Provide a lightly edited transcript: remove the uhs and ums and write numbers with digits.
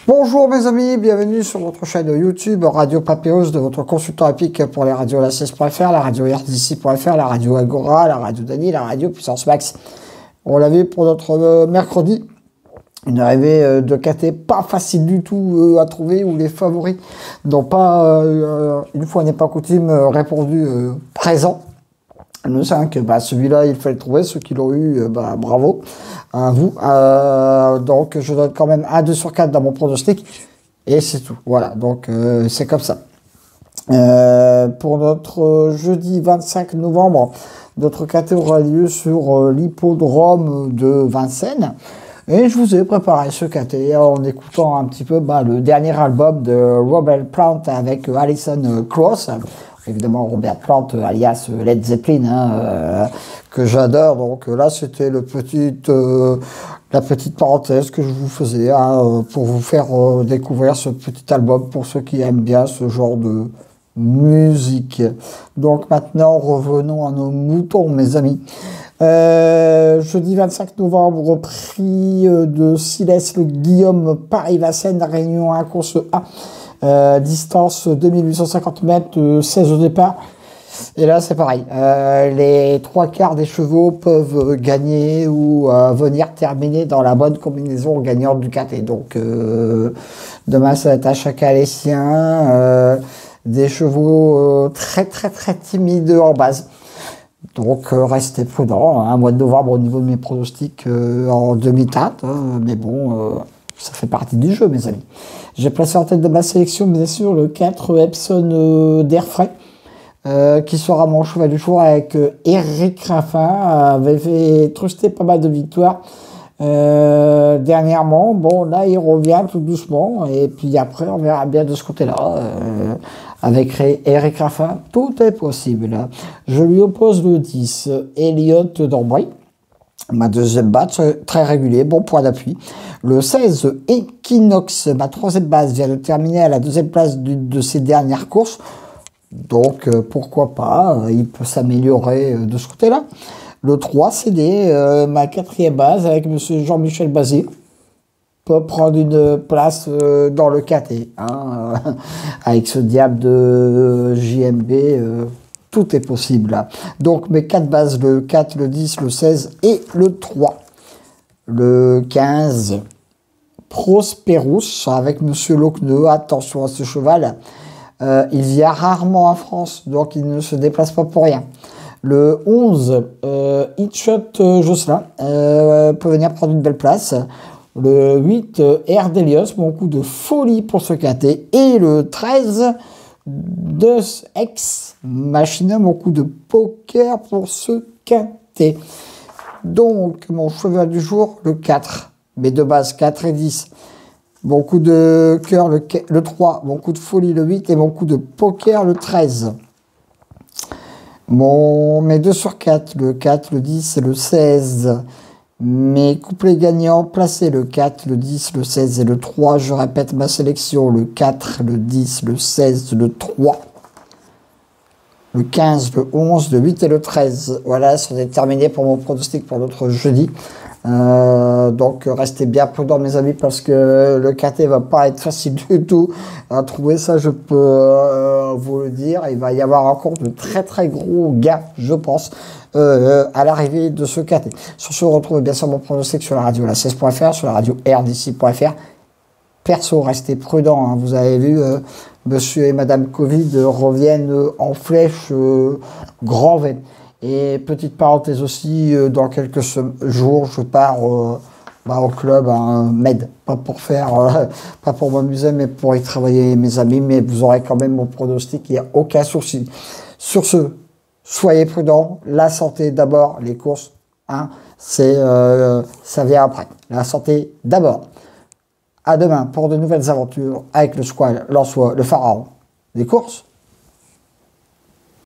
Bonjour mes amis, bienvenue sur votre chaîne YouTube Radio Papéos de votre consultant épique pour les radios la16.fr, la radio RDC.fr, la radio Agora, la radio Dany, la radio Puissance Max. On l'a vu pour notre mercredi, une arrivée de KT pas facile du tout à trouver, où les favoris n'ont pas, une fois n'est pas coutume, répondu présent. Le 5, celui-là, il fallait le trouver. Ceux qui l'ont eu, bravo à vous. Donc, je donne quand même un 2 sur 4 dans mon pronostic. Et c'est tout. Voilà, donc c'est comme ça. Pour notre jeudi 25 novembre, notre KT aura lieu sur l'hippodrome de Vincennes. Et je vous ai préparé ce KT en écoutant un petit peu le dernier album de Robert Plant avec Alison Krauss. Évidemment, Robert Plant, alias Led Zeppelin, que j'adore. Donc là, c'était la petite parenthèse que je vous faisais pour vous faire découvrir ce petit album pour ceux qui aiment bien ce genre de musique. Donc maintenant, revenons à nos moutons, mes amis. Jeudi 25 novembre, prix de Siles Le Guillaume Paris-Vincennes, Réunion 1, course A. Distance 2850 mètres, 16 au départ. Et là, c'est pareil. Les 3/4 des chevaux peuvent gagner ou venir terminer dans la bonne combinaison gagnante du KT. Donc, demain, ça va être à chacun les siens. Des chevaux très timides en base. Donc, restez prudents. Mois de novembre, au niveau de mes pronostics, en demi-teinte. Mais bon, ça fait partie du jeu, mes amis. J'ai placé en tête de ma sélection, bien sûr, le 4 Epson d'Airfray, qui sera mon cheval du jour avec Eric Raffin, avait fait truster pas mal de victoires dernièrement. Bon, là, il revient tout doucement, et puis après, on verra bien de ce côté-là. Avec Eric Raffin, tout est possible. Je lui oppose le 10, Elliot d'Ambray. Ma deuxième base, très régulier, bon point d'appui. Le 16, Equinox, ma troisième base, vient de terminer à la deuxième place de ses dernières courses. Donc, pourquoi pas, il peut s'améliorer de ce côté-là. Le 3, CD, ma quatrième base, avec monsieur Jean-Michel Bazir, peut prendre une place dans le KT. Avec ce diable de JMB, tout est possible là. Donc mes 4 bases, le 4, le 10, le 16 et le 3. Le 15, Prosperous avec monsieur Locneux. Attention à ce cheval. Il vient rarement en France, donc il ne se déplace pas pour rien. Le 11, Hitshot Jocelyn peut venir prendre une belle place. Le 8, Air Delios, mon coup de folie pour ce KT. Et le 13, Deus Ex Machina, mon coup de poker pour ce KT. Donc, mon cheval du jour, le 4. Mes deux bases, 4 et 10. Mon coup de cœur, le 3. Mon coup de folie, le 8. Et mon coup de poker, le 13. Mes 2 sur 4, le 4, le 10 et le 16. Mes couplets gagnants placés, le 4, le 10, le 16 et le 3. Je répète ma sélection, le 4, le 10, le 16, le 3. Le 15, le 11, le 8 et le 13. Voilà, c'est terminé pour mon pronostic pour notre jeudi. Donc, restez bien prudents, mes amis, parce que le KT va pas être facile du tout à trouver. Ça, je peux vous le dire. Il va y avoir encore de très gros gains, je pense, à l'arrivée de ce KT. Sur ce, on retrouve bien sûr mon pronostic sur la radio la16.fr, sur la radio RDC.fr. Perso, restez prudents. Vous avez vu, monsieur et madame Covid reviennent en flèche grand V. Et petite parenthèse aussi, dans quelques jours, je pars au club Med. Pas pour m'amuser, mais pour y travailler, mes amis. Mais vous aurez quand même mon pronostic, il n'y a aucun souci. Sur ce, soyez prudents. La santé d'abord, les courses, ça vient après. La santé d'abord. À demain pour de nouvelles aventures avec le squal, l'ansois, le pharaon des courses.